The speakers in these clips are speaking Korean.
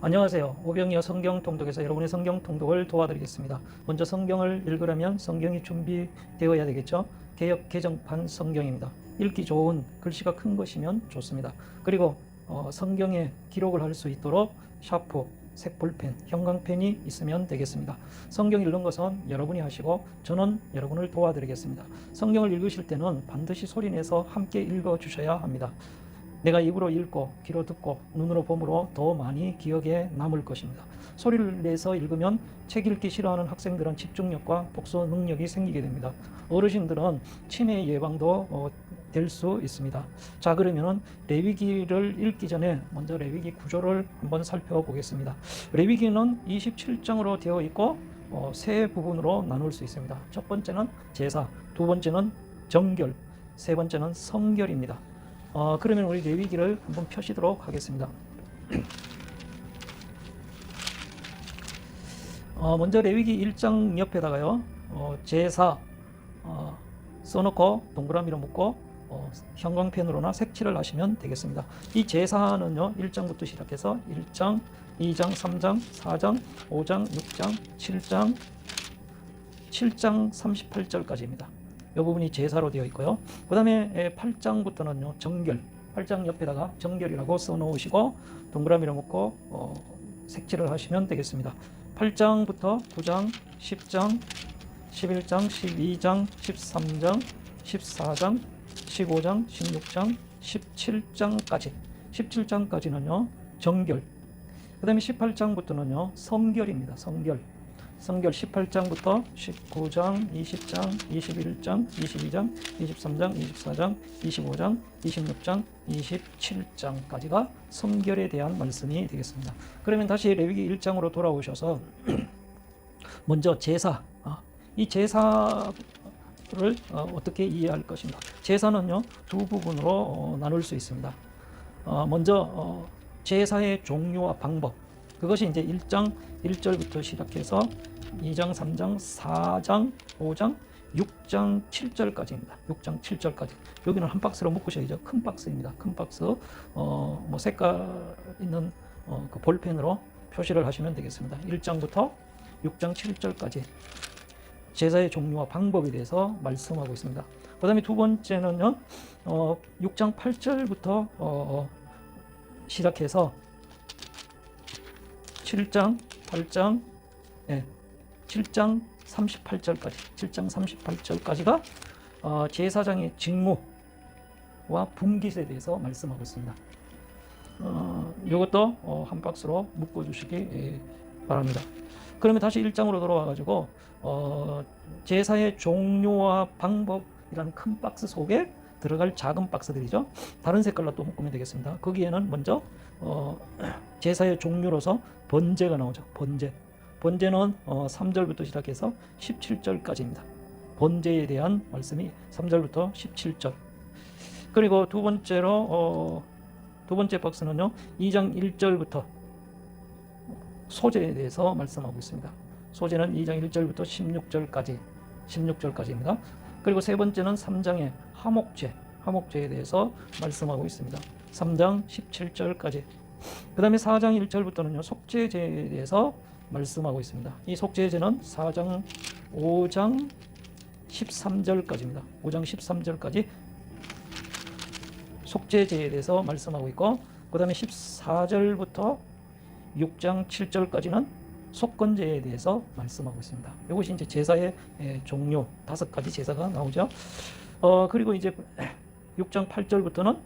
안녕하세요. 오병이어 성경 통독에서 여러분의 성경 통독을 도와드리겠습니다. 먼저 성경을 읽으려면 성경이 준비되어야 되겠죠. 개역 개정판 성경입니다. 읽기 좋은 글씨가 큰 것이면 좋습니다. 그리고 성경에 기록을 할 수 있도록 샤프, 색볼펜, 형광펜이 있으면 되겠습니다. 성경 읽는 것은 여러분이 하시고 저는 여러분을 도와드리겠습니다. 성경을 읽으실 때는 반드시 소리내서 함께 읽어 주셔야 합니다. 내가 입으로 읽고 귀로 듣고 눈으로 봄으로 더 많이 기억에 남을 것입니다. 소리를 내서 읽으면 책 읽기 싫어하는 학생들은 집중력과 독서 능력이 생기게 됩니다. 어르신들은 치매 예방도 될 수 있습니다. 자, 그러면 레위기를 읽기 전에 먼저 레위기 구조를 한번 살펴보겠습니다. 레위기는 27장으로 되어 있고 세 부분으로 나눌 수 있습니다. 첫 번째는 제사, 두 번째는 정결, 세 번째는 성결입니다. 그러면 우리 레위기를 한번 펴시도록 하겠습니다. 먼저 레위기 1장 옆에다가요, 제사 써놓고 동그라미로 묶고 형광펜으로나 색칠을 하시면 되겠습니다. 이 제사는요, 1장부터 시작해서 1장, 2장, 3장, 4장, 5장, 6장, 7장 38절까지입니다. 이 부분이 제사로 되어 있고요. 그 다음에 8장부터는요, 정결. 8장 옆에다가 정결이라고 써놓으시고 동그라미로 묶고 색칠을 하시면 되겠습니다. 8장부터 9장, 10장, 11장, 12장, 13장, 14장, 15장, 16장, 17장까지. 17장까지는요, 정결. 그 다음에 18장부터는요, 성결입니다. 성결 18장부터 19장, 20장, 21장, 22장, 23장, 24장, 25장, 26장, 27장까지가 성결에 대한 말씀이 되겠습니다. 그러면 다시 레위기 1장으로 돌아오셔서 먼저 제사, 이 제사를 어떻게 이해할 것인가. 제사는요, 두 부분으로 나눌 수 있습니다. 먼저 제사의 종류와 방법, 그것이 이제 1장 1절부터 시작해서 2장, 3장, 4장, 5장, 6장, 7절까지입니다. 6장, 7절까지. 여기는 한 박스로 묶으셔야죠. 큰 박스입니다. 큰 박스. 뭐 색깔 있는 그 볼펜으로 표시를 하시면 되겠습니다. 1장부터 6장, 7절까지 제사의 종류와 방법에 대해서 말씀하고 있습니다. 그 다음에 두 번째는요, 6장 8절부터 시작해서 7장, 8장, 7장 38절까지, 7장 38절까지가 제사장의 직무와 분깃에 대해서 말씀하고 있습니다. 이것도 한 박스로 묶어주시기 바랍니다. 그러면 다시 1장으로 돌아와가지고 제사의 종류와 방법이라는 큰 박스 속에 들어갈 작은 박스들이죠. 다른 색깔로 또 묶으면 되겠습니다. 거기에는 먼저 제사의 종류로서 번제가 나오죠. 번제는 3절부터 시작해서 17절까지입니다. 번제에 대한 말씀이 3절부터 17절. 그리고 두 번째 박스는요, 2장 1절부터 소제에 대해서 말씀하고 있습니다. 소제는 2장 1절부터 16절까지입니다. 그리고 세 번째는 3장의 화목제에 대해서 말씀하고 있습니다. 3장 17절까지. 그 다음에 4장 1절부터는요, 속죄제에 대해서 말씀하고 있습니다. 이 속죄제는 4장, 5장 13절까지입니다. 5장 13절까지 속죄제에 대해서 말씀하고 있고, 그 다음에 14절부터 6장 7절까지는 속건제에 대해서 말씀하고 있습니다. 이것이 이제 제사의 종류 5가지 제사가 나오죠. 그리고 이제 6장 8절부터는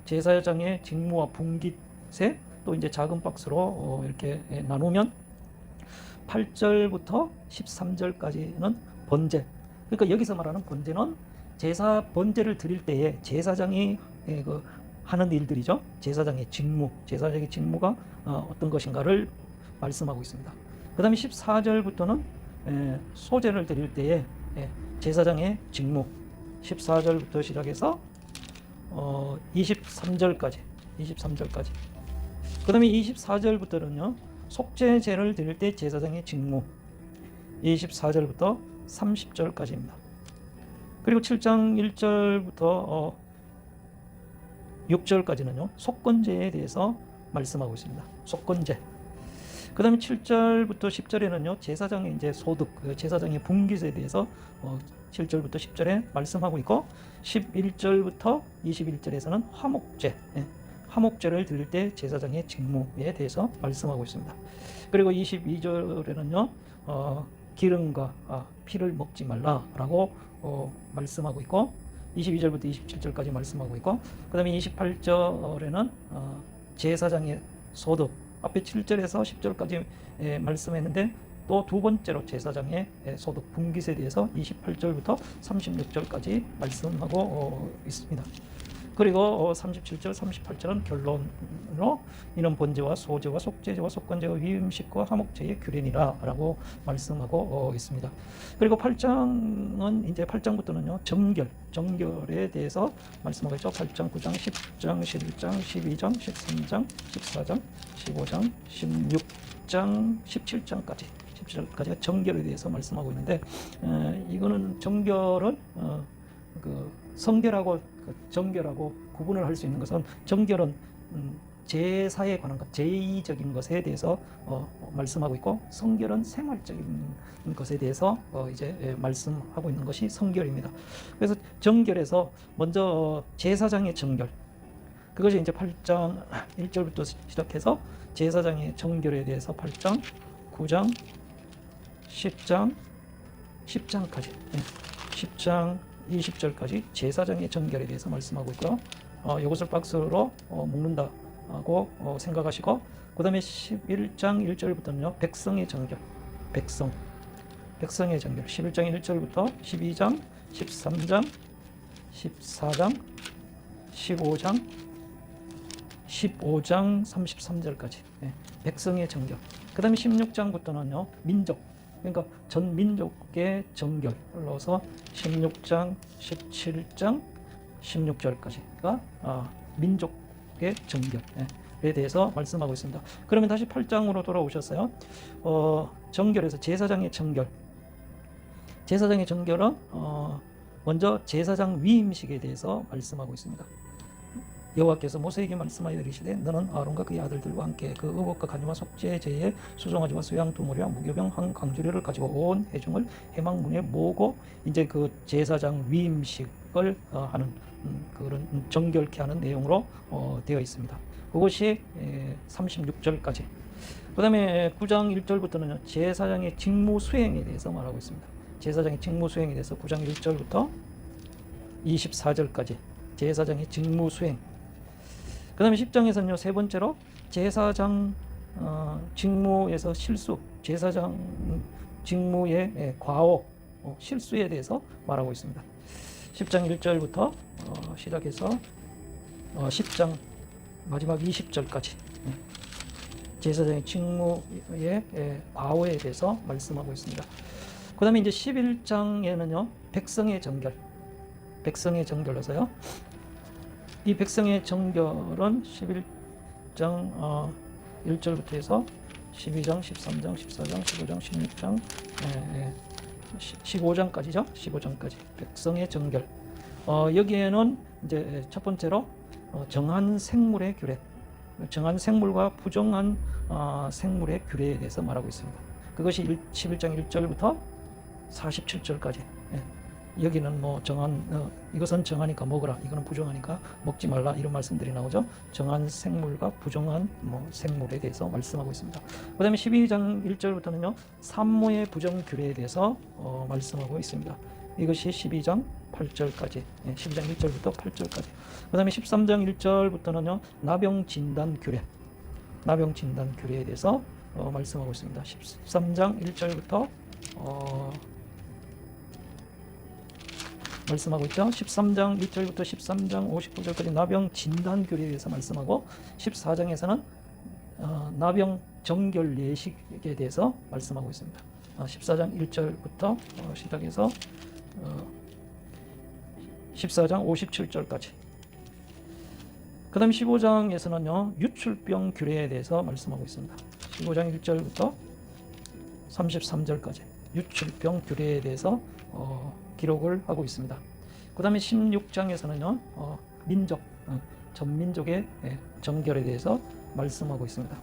제사장의 직무와 분깃에 또 이제 작은 박스로 이렇게 나누면 8절부터 13절까지는 번제. 그러니까 여기서 말하는 번제는 제사 번제를 드릴 때에 제사장이 하는 일들이죠. 제사장의 직무가 어떤 것인가를 말씀하고 있습니다. 그 다음에 14절부터는 소제를 드릴 때에 제사장의 직무, 14절부터 시작해서 23절까지. 그 다음에 24절부터는요, 속죄제를 드릴 때 제사장의 직무, 24절부터 30절까지입니다. 그리고 7장 1절부터 6절까지는요, 속건제에 대해서 말씀하고 있습니다. 속건제. 그 다음에 7절부터 10절에는요, 제사장의 이제 소득, 제사장의 분깃에 대해서 7절부터 10절에 말씀하고 있고, 11절부터 21절에서는 화목제, 화목제를 드릴 때 제사장의 직무에 대해서 말씀하고 있습니다. 그리고 22절에는요, 기름과 피를 먹지 말라라고 말씀하고 있고, 22절부터 27절까지 말씀하고 있고, 그 다음에 28절에는 제사장의 소득, 앞에 7절에서 10절까지 말씀했는데, 또 두 번째로 제사장의 소득 분깃에 대해서 28절부터 36절까지 말씀하고 있습니다. 그리고 37절, 38절은 결론으로 이는 번제와 소제와 속죄제와 속건제와 위임식과 화목제의 규례니라 라고 말씀하고 있습니다. 그리고 8장은 이제 8장부터는요, 정결에 대해서 말씀하고 있죠. 8장, 9장, 10장, 11장, 12장, 13장, 14장, 15장, 16장, 17장까지가 정결에 대해서 말씀하고 있는데, 이거는 정결은 성결하고 정결하고 구분을 할 수 있는 것은, 정결은 제사에 관한 것, 제의적인 것에 대해서 말씀하고 있고, 성결은 생활적인 것에 대해서 이제 말씀하고 있는 것이 성결입니다. 그래서 정결에서 먼저 제사장의 정결, 그것이 이제 8장 1절부터 시작해서 제사장의 정결에 대해서 8장, 9장, 10장, 10장까지, 10장 20절까지 제사장의 정결에 대해서 말씀하고 있고요. 이것을 박스로 묶는다고 생각하시고, 그 다음에 11장 1절부터는요, 백성의 정결, 백성의 정결, 11장 1절부터 12장, 13장, 14장, 15장 33절까지 백성의 정결. 그 다음에 16장부터는요, 민족, 그러니까 전 민족의 정결로서 16장, 17장, 16절까지가 민족의 정결에 대해서 말씀하고 있습니다. 그러면 다시 8장으로 돌아오셨어요. 정결에서 제사장의 정결. 제사장의 정결은 먼저 제사장 위임식에 대해서 말씀하고 있습니다. 여호와께서 모세에게 말씀하여 이르시되 너는 아론과 그의 아들들과 함께 그 의복과 간유와 속죄제에 수송아지와 수양두물이와 무교병 한 강주리를 가지고 온 회중을 회막문에 모으고 이제 그 제사장 위임식을 하는 그런 정결케 하는 내용으로 되어 있습니다. 그것이 36절까지. 그 다음에 9장 1절부터는 제사장의 직무 수행에 대해서 말하고 있습니다. 제사장의 직무 수행에 대해서 9장 1절부터 24절까지 제사장의 직무 수행. 그 다음에 10장에서는요, 세 번째로 제사장 직무에서 실수, 제사장 직무의 과오, 실수에 대해서 말하고 있습니다. 10장 1절부터 시작해서 10장 마지막 20절까지 제사장의 직무의 과오에 대해서 말씀하고 있습니다. 그 다음에 이제 11장에는요, 백성의 정결로서요. 이 백성의 정결은 11장 1절부터 해서 12장, 13장, 14장, 15장, 16장, 15장까지죠. 15장까지 백성의 정결. 여기에는 이제 첫 번째로 정한 생물의 규례, 정한 생물과 부정한 생물의 규례에 대해서 말하고 있습니다. 그것이 11장 1절부터 47절까지. 여기는 뭐 이것은 정하니까 먹으라, 이거는 부정하니까 먹지 말라, 이런 말씀들이 나오죠. 정한 생물과 부정한 생물에 대해서 말씀하고 있습니다. 그 다음에 12장 1절부터는요, 산모의 부정 규례에 대해서 말씀하고 있습니다. 이것이 12장 8절까지, 12장 1절부터 8절까지. 그 다음에 13장 1절부터는요, 나병 진단 규례에 대해서 말씀하고 있습니다. 13장 1절부터 말씀하고 있죠. 13장 1절부터 13장 59절까지 나병 진단 규례에 대해서 말씀하고, 14장에서는 나병 정결 예식에 대해서 말씀하고 있습니다. 14장 1절부터 시작해서 14장 57절까지. 그 다음에 15장에서는요, 유출병 규례에 대해서 말씀하고 있습니다. 15장 1절부터 33절까지 유출병 규례에 대해서 기록을 하고 있습니다. 그 다음에 16장에서는요, 민족, 전민족의 정결에 대해서 말씀하고 있습니다.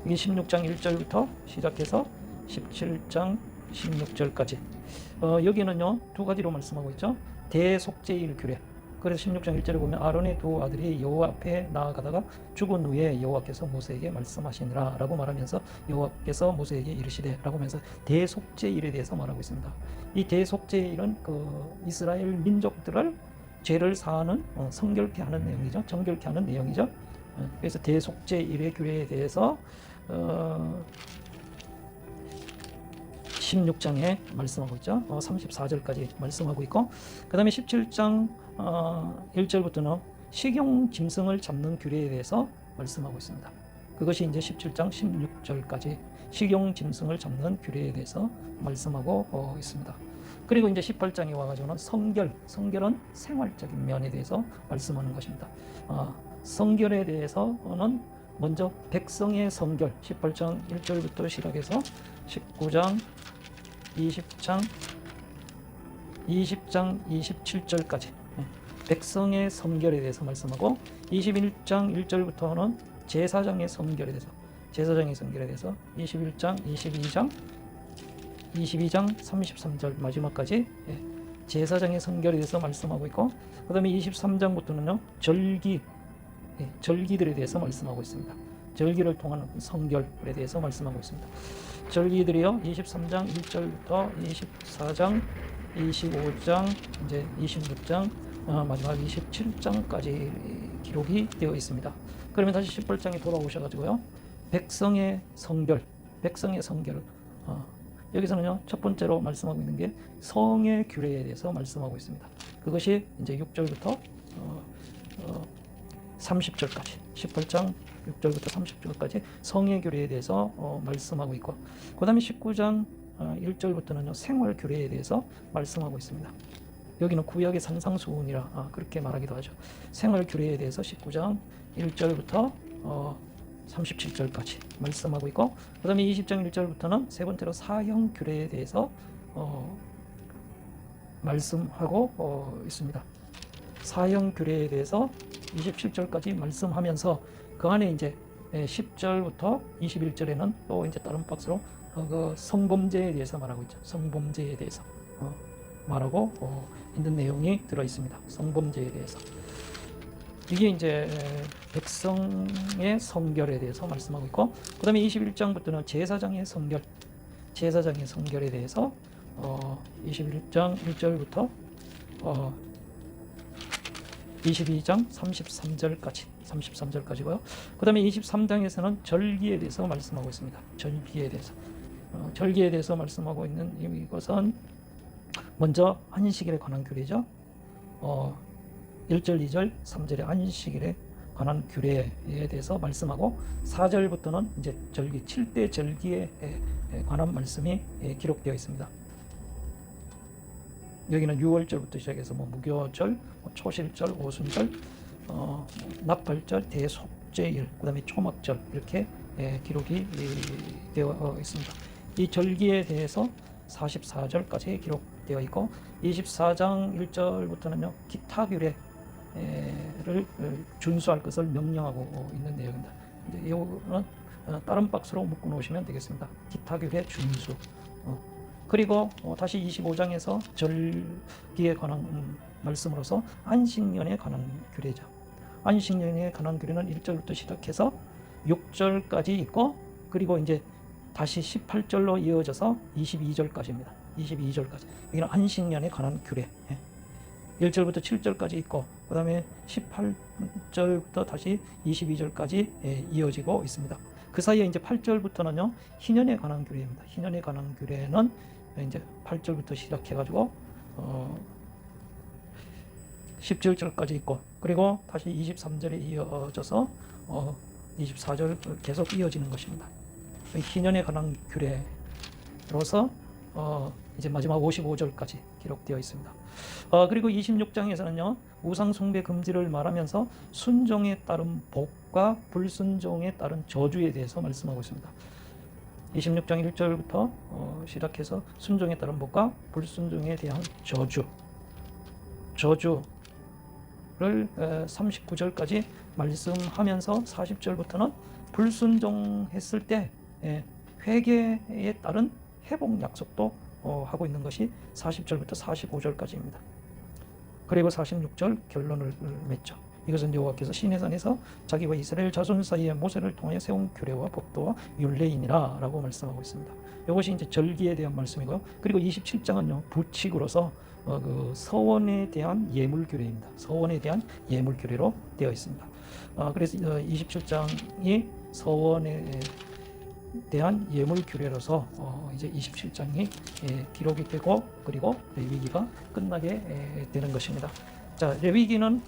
이게 16장 1절부터 시작해서 17장 16절까지. 여기는요 두 가지로 말씀하고 있죠. 대속죄일 규례. 그래서 16장 1절에 보면 아론의 두 아들이 여호와 앞에 나아가다가 죽은 후에 여호와께서 모세에게 말씀하시니라 라고 말하면서 여호와께서 모세에게 이르시되 라고 하면서 대속죄일에 대해서 말하고 있습니다. 이 대속죄일은 그 이스라엘 민족들을 죄를 사하는 성결케 하는 내용이죠. 정결케 하는 내용이죠. 그래서 대속죄일의 규례에 대해서 16장에 말씀하고 있죠. 34절까지 말씀하고 있고, 그 다음에 17장 1절부터는 식용 짐승을 잡는 규례에 대해서 말씀하고 있습니다. 그것이 이제 17장 16절까지 식용 짐승을 잡는 규례에 대해서 말씀하고 있습니다. 그리고 이제 18장에 와가지고는 성결은 생활적인 면에 대해서 말씀하는 것입니다. 성결에 대해서는 먼저 백성의 성결, 18장 1절부터 시작해서 19장 20장 27절까지 백성의 성결에 대해서 말씀하고, 21장 1절부터는 제사장의 성결에 대해서 21장 22장 33절 마지막까지 제사장의 성결에 대해서 말씀하고 있고, 그 다음에 23장부터는요 절기들에 대해서 말씀하고 있습니다. 절기를 통한 성결에 대해서 말씀하고 있습니다. 절기들이요 23장 1절부터 24장 25장 이제 26장 마지막 27장까지 기록이 되어 있습니다. 그러면 다시 18장에 돌아오셔가지고요 백성의 성결 여기서는요 첫 번째로 말씀하고 있는 게 성의 규례에 대해서 말씀하고 있습니다. 그것이 이제 6절부터 30절까지 18장 6절부터 30절까지 성의 규례에 대해서 말씀하고 있고, 그 다음에 19장 1절부터는요 생활 규례에 대해서 말씀하고 있습니다. 여기는 구약의 산상수훈이라 그렇게 말하기도 하죠. 생활 규례에 대해서 19장 1절부터 37절까지 말씀하고 있고, 그 다음에 20장 1절부터는 세 번째로 사형 규례에 대해서 말씀하고 있습니다. 사형 규례에 대해서 27절까지 말씀하면서 그 안에 이제 10절부터 21절에는 또 이제 다른 박스로 그 성범죄에 대해서 말하고 있죠. 성범죄에 대해서 말하고 있는 내용이 들어 있습니다. 성범죄에 대해서. 이게 이제 백성의 성결에 대해서 말씀하고 있고, 그 다음에 21장부터는 제사장의 성결에 대해서 21장 1절부터 22장 33절까지고요. 그 다음에 23장에서는 절기에 대해서 말씀하고 있습니다. 절기에 대해서 말씀하고 있는 이것은 먼저 안식일에 관한 규례죠. 1절, 2절, 3절의 안식일에 관한 규례에 대해서 말씀하고, 4절부터는 이제 절기, 7대 절기에 관한 말씀이 기록되어 있습니다. 여기는 6월절부터 시작해서 무교절, 초실절, 오순절, 납발절, 대속죄일, 그 다음에 초막절 이렇게 기록이 되어 있습니다. 이 절기에 대해서 44절까지 기록되어 있고, 24장 1절부터는요 기타 규례를 준수할 것을 명령하고 있는 내용입니다. 이거는 다른 박스로 묶어 놓으시면 되겠습니다. 기타 규례 준수. 그리고 다시 25장에서 절기에 관한 말씀으로서 안식년에 관한 규례죠. 안식년에 관한 규례는 1절부터 시작해서 6절까지 있고, 그리고 이제 다시 18절로 이어져서 22절까지입니다. 22절까지. 여기는 안식년에 관한 규례. 1절부터 7절까지 있고, 그 다음에 18절부터 다시 22절까지 이어지고 있습니다. 그 사이에 이제 8절부터는요 희년에 관한 규례입니다. 희년에 관한 규례는 이제 8절부터 시작해가지고 17절까지 있고, 그리고 다시 23절에 이어져서 24절 계속 이어지는 것입니다. 희년에 관한 규례로서 이제 마지막 55절까지 기록되어 있습니다. 그리고 26장에서는요 우상 숭배 금지를 말하면서 순종에 따른 복과 불순종에 따른 저주에 대해서 말씀하고 있습니다. 26장 1절부터 시작해서 순종에 따른 복과 불순종에 대한 저주를 39절까지 말씀하면서 40절부터는 불순종했을 때 회개에 따른 회복 약속도 하고 있는 것이 40절부터 45절까지입니다. 그리고 46절 결론을 맺죠. 이것은 여호와께서 시내산에서 자기와 이스라엘 자손 사이에 모세를 통하여 세운 규례와 법도와 율례이니라 라고 말씀하고 있습니다. 이것이 이제 절기에 대한 말씀이고요. 그리고 27장은요 부칙으로서 그 서원에 대한 예물 규례입니다. 서원에 대한 예물 규례로 되어 있습니다. 그래서 27장이 서원에 대한 예물 규례로서 이제 27장이 기록이 되고 그리고 레위기가 끝나게 되는 것입니다. 자, 레위기는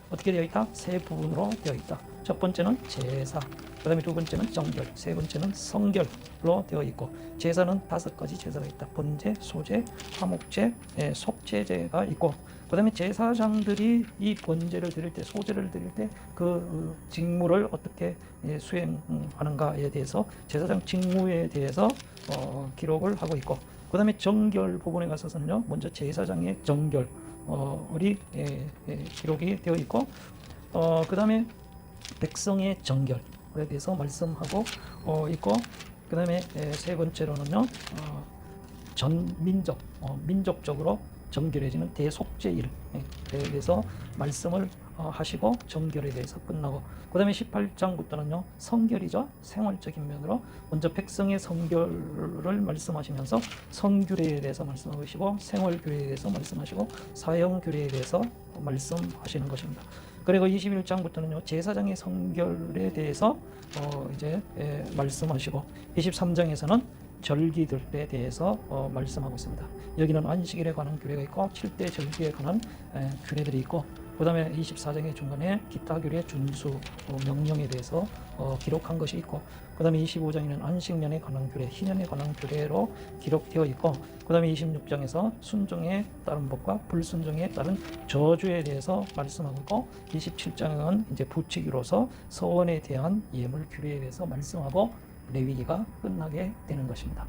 어떻게 되어 있다? 세 부분으로 되어 있다. 첫 번째는 제사, 그 다음에 두 번째는 정결, 세 번째는 성결로 되어 있고, 제사는 5가지 제사가 있다. 번제, 소제, 화목제, 속죄제가 있고, 그 다음에 제사장들이 이 번제를 드릴 때, 소제를 드릴 때 그 직무를 어떻게 수행하는가에 대해서 제사장 직무에 대해서 기록을 하고 있고, 그 다음에 정결 부분에 가서는요, 먼저 제사장의 정결 이 기록이 되어 있고, 그 다음에 백성의 정결에 대해서 말씀하고 있고, 그 다음에 세 번째로는요, 전 민족, 민족적으로 정결해지는 대속죄일에 대해서 말씀을 하시고 정결에 대해서 끝나고, 그 다음에 18장부터는요 성결이죠. 생활적인 면으로 먼저 백성의 성결을 말씀하시면서 성규례에 대해서 말씀하시고, 생활규례에 대해서 말씀하시고, 사형규례에 대해서 말씀하시는 것입니다. 그리고 21장부터는요 제사장의 성결에 대해서 이제 말씀하시고, 23장에서는 절기들에 대해서 말씀하고 있습니다. 여기는 안식일에 관한 규례가 있고 7대 절기에 관한 규례들이 있고, 그 다음에 24장의 중간에 기타 규례 준수 명령에 대해서 기록한 것이 있고, 그 다음에 25장에는 안식년에 관한 규례, 희년에 관한 규례로 기록되어 있고, 그 다음에 26장에서 순종에 따른 법과 불순종에 따른 저주에 대해서 말씀하고 있고, 27장은 이제 부칙으로서 서원에 대한 예물 규례에 대해서 말씀하고 레위기가 끝나게 되는 것입니다.